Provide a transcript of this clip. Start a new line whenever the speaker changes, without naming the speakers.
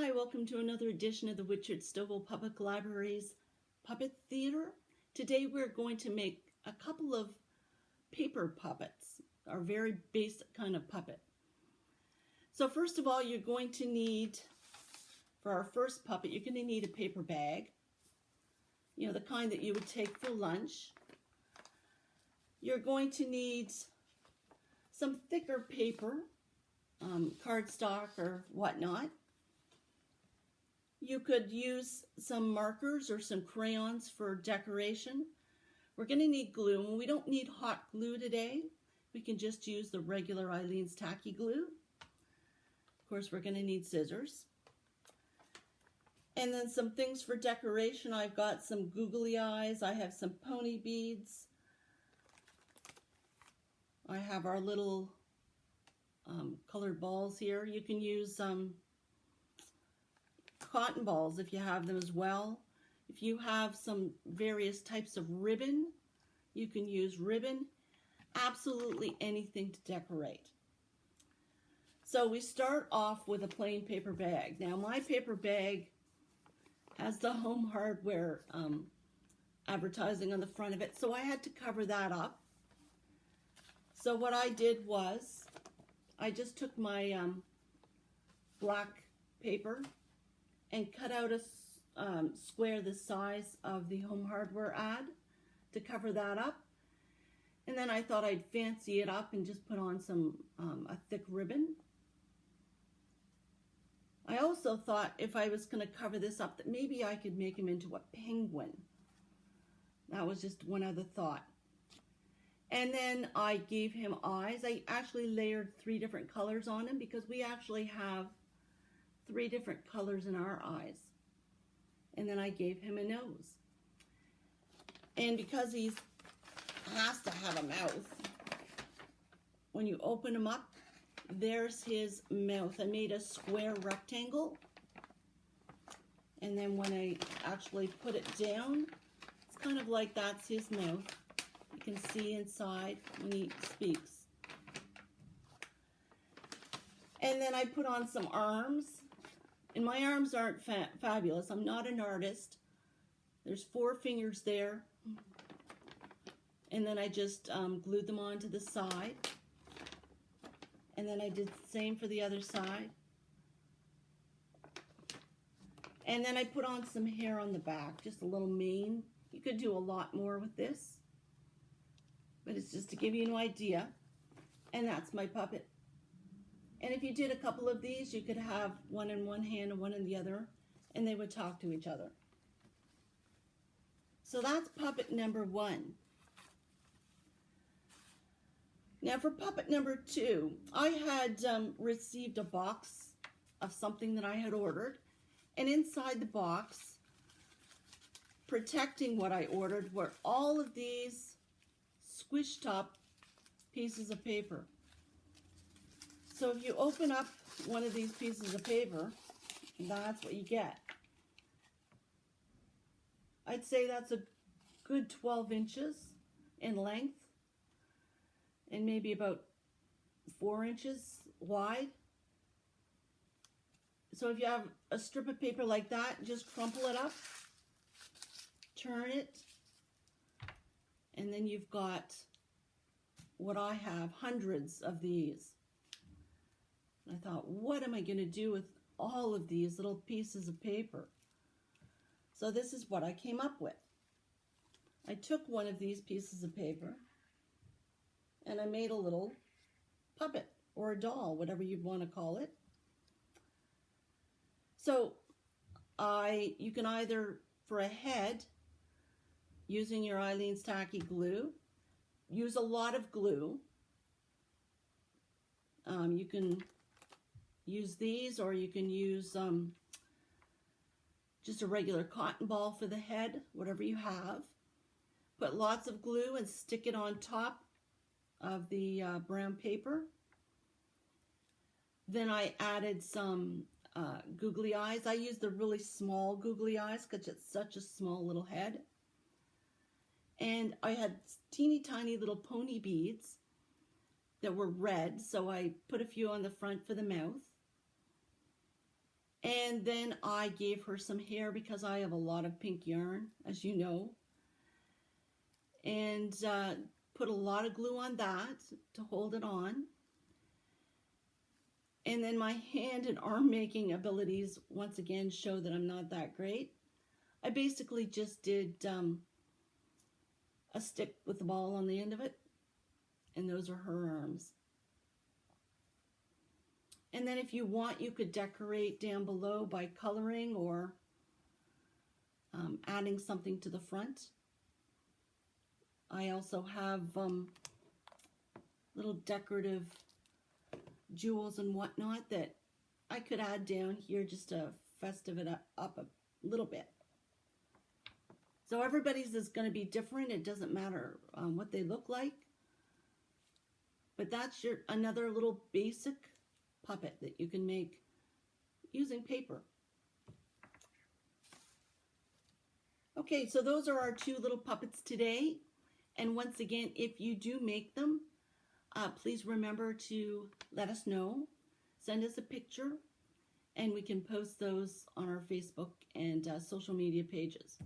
Hi, welcome to another edition of the Stouffville Public Library's Puppet Theatre. Today we're going to make a couple of paper puppets, our very basic kind of puppet. So first of all, you're going to need, for our first puppet, you're going to need a paper bag. You know, the kind that you would take for lunch. You're going to need some thicker paper, cardstock or whatnot. You could use some markers or some crayons for decoration. We're going to need glue, and we don't need hot glue today. We can just use the regular Eileen's tacky glue. Of course, we're going to need scissors. And then some things for decoration. I've got some googly eyes. I have some pony beads. I have our little colored balls here. You can use cotton balls if you have them as well. If you have some various types of ribbon, you can use ribbon. Absolutely anything to decorate. So we start off with a plain paper bag. Now my paper bag has the Home Hardware advertising on the front of it, so I had to cover that up. So what I did was I just took my black paper and cut out a square the size of the Home Hardware ad to cover that up. And then I thought I'd fancy it up and just put on some a thick ribbon. I also thought if I was going to cover this up that maybe I could make him into a penguin. That was just one other thought. And then I gave him eyes. I actually layered 3 different colors on him because we actually have 3 different colors in our eyes. And then I gave him a nose. And because he has to have a mouth, when you open him up, there's his mouth. I made a square rectangle. And then when I actually put it down, it's kind of like that's his mouth. You can see inside when he speaks. And then I put on some arms. And my arms aren't fabulous. I'm not an artist. There's 4 fingers there. And then I just glued them onto the side. And then I did the same for the other side. And then I put on some hair on the back, just a little mane. You could do a lot more with this. But it's just to give you an idea. And that's my puppet. And if you did a couple of these, you could have one in one hand and one in the other, and they would talk to each other. So that's puppet number 1. Now for puppet number 2, I had received a box of something that I had ordered, and inside the box, protecting what I ordered, were all of these squished up pieces of paper. So if you open up one of these pieces of paper, that's what you get. I'd say that's a good 12 inches in length and maybe about 4 inches wide. So if you have a strip of paper like that, just crumple it up, turn it, and then you've got what I have, hundreds of these. I thought, what am I going to do with all of these little pieces of paper? So this is what I came up with. I took one of these pieces of paper and I made a little puppet or a doll, whatever you'd want to call it. So you can either, for a head, using your Eileen's tacky glue, use a lot of glue. You can use these, or you can use just a regular cotton ball for the head, whatever you have. Put lots of glue and stick it on top of the brown paper. Then I added some googly eyes. I used the really small googly eyes because it's such a small little head. And I had teeny tiny little pony beads that were red, so I put a few on the front for the mouth. And then I gave her some hair because I have a lot of pink yarn, as you know. And put a lot of glue on that to hold it on. And then my hand and arm making abilities once again show that I'm not that great. I basically just did a stick with the ball on the end of it, and those are her arms. And then if you want, you could decorate down below by coloring or adding something to the front. I also have little decorative jewels and whatnot that I could add down here just to festive it up a little bit. So everybody's is going to be different. It doesn't matter what they look like. But that's another little basic puppet that you can make using paper. Okay, so those are our two little puppets today. And once again, if you do make them, please remember to let us know. Send us a picture, and we can post those on our Facebook and social media pages.